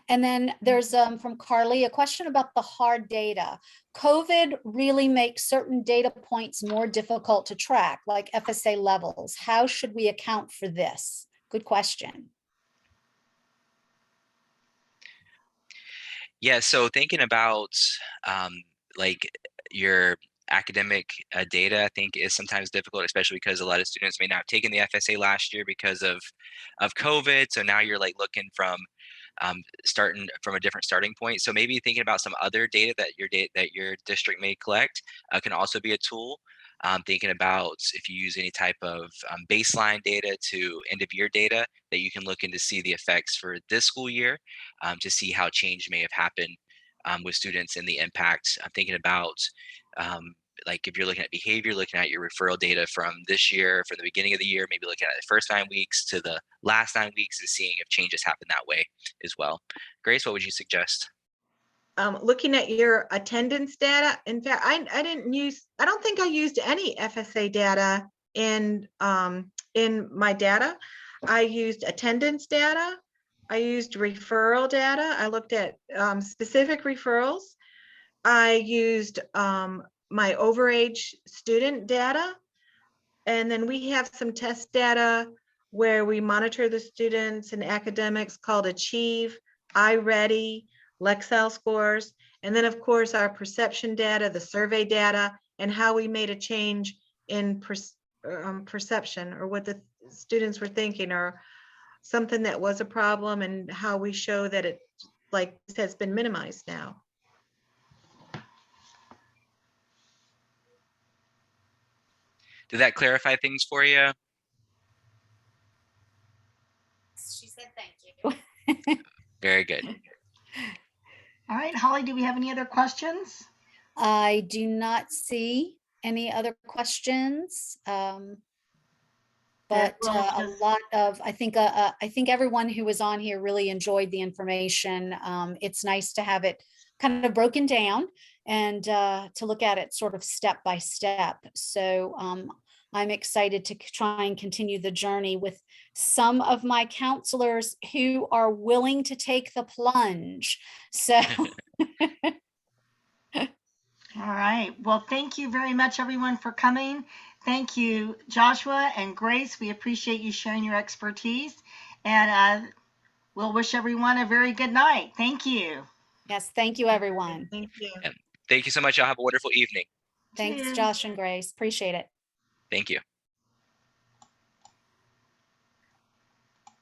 And then there's from Carly a question about the hard data. COVID really makes certain data points more difficult to track, like FSA levels. How should we account for this? Good question. Yeah, so thinking about like your academic data, I think is sometimes difficult, especially because a lot of students may not have taken the FSA last year because of COVID. So now you're like looking from starting from a different starting point. So maybe thinking about some other data that your district may collect can also be a tool. Thinking about if you use any type of baseline data to end of year data that you can look in to see the effects for this school year, to see how change may have happened with students and the impact. I'm thinking about like if you're looking at behavior, looking at your referral data from this year, from the beginning of the year, maybe looking at the first 9 weeks to the last 9 weeks and seeing if changes happen that way as well. Grace, what would you suggest? Looking at your attendance data. In fact, I don't think I used any FSA data in my data. I used attendance data. I used referral data. I looked at specific referrals. I used my overage student data. And then we have some test data where we monitor the students in academics called Achieve, iReady, Lexile scores, and then of course our perception data, the survey data, and how we made a change in perception, or what the students were thinking, or something that was a problem, and how we show that it has been minimized now. Did that clarify things for you? She said thank you. Very good. All right, Holly, do we have any other questions? I do not see any other questions. But a lot of, I think everyone who was on here really enjoyed the information. It's nice to have it kind of broken down and to look at it sort of step by step. So I'm excited to try and continue the journey with some of my counselors who are willing to take the plunge. So Well, thank you very much, everyone, for coming. Thank you, Joshua and Grace. We appreciate you sharing your expertise. And we'll wish everyone a very good night. Thank you. Yes, thank you, everyone. Thank you. And thank you so much. Y'all have a wonderful evening. Thanks, Cheers. Josh and Grace. Appreciate it. Thank you.